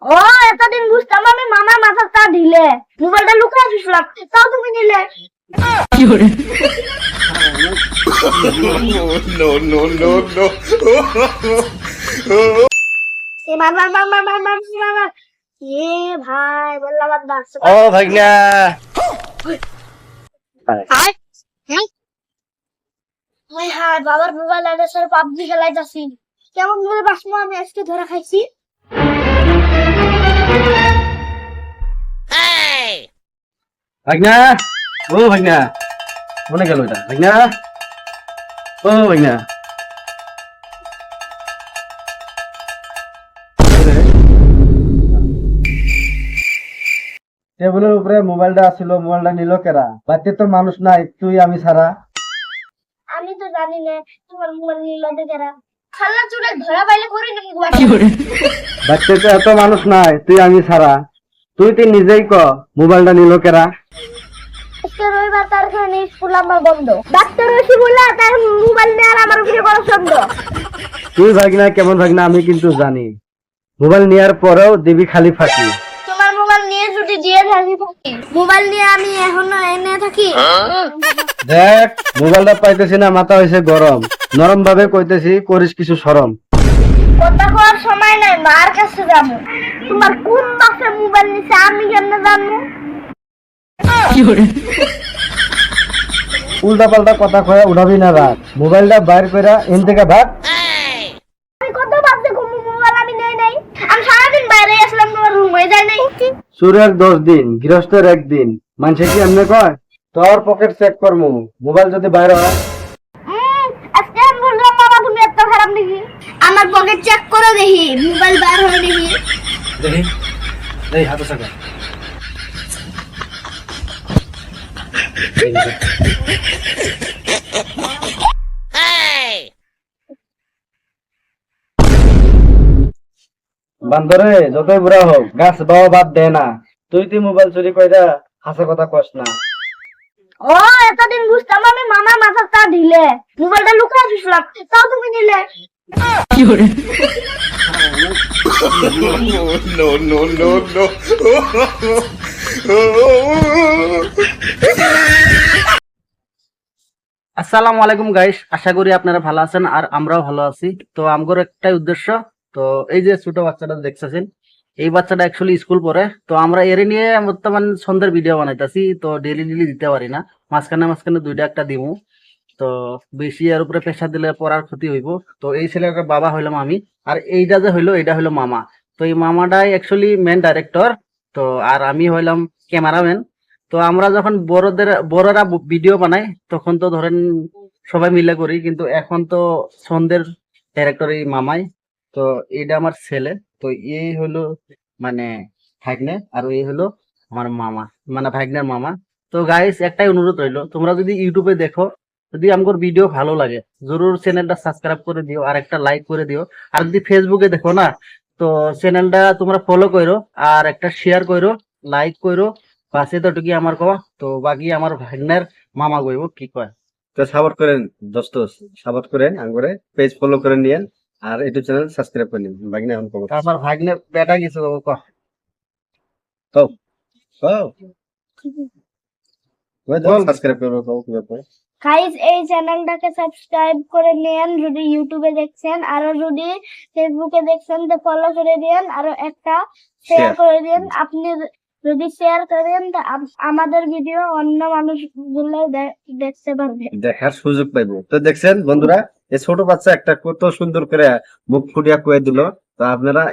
ও এতদিন বুঝতাম আমি মামার মাথাটা ঢিলে মোবাইলটা লুকিয়ে দিছিলাম তাও তুমি নিলে কি করে? No, no, no, no. এ মার মার মার মার মার মার মার মার এ ভাই বললাম বাদ ও ভাগনা হাই হাই হাই বাবার মোবাইল আনে স্যার পাবজি খেলাইতাছি কেমন করে বাসমো আমি আজকে ধরে খাইছি ভাগনা ও ভাগনা কোনে গেল এটা ভাগনা ও ভাগনা টেবিলের উপরে মোবাইলটা আসছিল, মোবাইলটা নিল কেরা? বাড়িতে তো মানুষ নাই, তুই আমি ছাড়া। আমি তো জানি না তোমার মোবাইল নিল দেখেরা খাল্লা চুরে ধরা পাইলে করে নাকি কি করে? বাড়িতে তো এত মানুষ নাই, তুই আমি ছাড়া। তুই নিজেই ক মোবাইলটা নিল কেরা? আজকে রবিবার তার কারণে স্কুল আমার বন্ধ ডাক্তার এসে বললা তার মোবাইল নিয়ে আর আমার উপরে করা সন্দ তুই ভাগনা কেমন ভাগনা আমি কিন্তু জানি। মোবাইল নেওয়ার পরেও দিবি খালি ফাঁকি। তোমার মোবাইল নিয়ে ছুটি দিয়ে থাকি মোবাইল নিয়ে আমি এখনো এনে থাকি দেখ মোবাইলটা পাইতেছি না, মাথা হয়েছে গরম। নরম ভাবে কইতেছি, করিস কিছু শরম। কথা কওয়ার সময় নাই মার কাছে যাবো তোমার কোন বাসে মোবাইল নিছে আমি কেমনে জানবো কি করে? উল্টা পাল্টা কথা কয়ে উঠাবি না রাত। মোবাইলটা বাইর করে এন থেকে ভাগ। আমি কত ভাবতে ঘুমো মোবাইল আমি নেই নাই আমি সারাদিন বাইরে আসলাম তোমার রুমে যাই নাই চুরের 10 দিন, গৃহস্থের 1 দিন। মানুষে কি এমনি কয়? তোর পকেট চেক করমু, মোবাইল যদি বাইরে হয়। আজকে আমি বললাম বাবা তুমি এত খারাপ নাকি আমার পকেট চেক করে দেখি মোবাইল বার হয় দেখি দেখি এই হাতে সাকা বান্দরে যতই বুড়া হোক গাছ বাবা বাদ দে না। তুই মোবাইল চুরি কইরা হাসা কথা কস না। ও এতদিন বুঝতাম আমি মামার মাথাটা ঢিলে মোবাইলটা লুকিয়ে দিছিলাম তাও তুমি নিলে কি করে? No, no, no, no. আসসালামু আলাইকুম গাইস, আশা করি আপনারা ভালো আছেন আর আমরাও ভালো আছি। তো আমগোর একটাই উদ্দেশ্য, তো এই যে ছোট বাচ্চাটা দেখতেছেন, এই বাচ্চাটা অ্যাকচুয়ালি স্কুল পড়ে। তো আমরা এর নিয়ে বর্তমান সন্ধ্যার ভিডিও বানাইতাছি। তো ডেলি দিতে পারি না, মাঝখানে দুইটা একটা দিমু। তো বেশি এর উপরে প্রেশার দিলে পড়ার ক্ষতি হইব। তো এই ছেলেটার বাবা হইলাম আমি, আর এইটা যে হইলো এটা হইলো মামা। তো এই মামাটাই অ্যাকচুয়ালি মেন ডাইরেক্টর, তো আর আমি হইলাম ক্যামেরাম্যান। তো আমরা যখন বড়রা ভিডিও বানাই তখন তো ধরেন সবাই মিলে করি, কিন্তু এখন তো সন্ধ্যের ডাইরেক্টর এই মামাই। তো এটা আমার ছেলে। তো এই হলো মানে ভাগ্নে, আর এই হলো আমার মামা, মানে ভাগ্নের মামা। তো গাইস একটাই অনুরোধ রইলো, তোমরা যদি ইউটিউবে দেখো, যদি আমার ভিডিও ভালো লাগে জরুর চ্যানেলটা সাবস্ক্রাইব করে দিও আর একটা লাইক করে দিও। আর যদি ফেসবুকে দেখো না, তো চ্যানেলটা তোমরা ফলো করো আর একটা শেয়ার করো, লাইক করো। বাসে তো টুকি আমার কবা, তো বাকি আমার ভাগ্নের মামা কইব কি কয়। তো সাপোর্ট করেন দোস্ত, সাপোর্ট করেন, আঙ্গুরে পেজ ফলো করে নিয়েন আর ইউটিউব চ্যানেল সাবস্ক্রাইব করে নিন। ভাগ্নে এখন কব, তারপর ভাগ্নে বেটা কিছু কব ক তো সাবস্ক্রাইব করবে কব কি ব্যাপার। গাইস এই চ্যানেলটাকে সাবস্ক্রাইব করে নেন যদি ইউটিউবে দেখছেন, আর যদি ফেসবুকে দেখছেন তো ফলো করে দেন আর একটা শেয়ার করে দেন। আপনি যদি শেয়ার করেন তো আমাদের ভিডিও অন্য মানুষগুলো দেখতে পারবে, দেখার সুযোগ পাইবো। তো দেখছেন বন্ধুরা, এই ছোট বাচ্চা একটা কত সুন্দর করে মুখ ফুটিয়া কয়ে দিল। তো আপনারা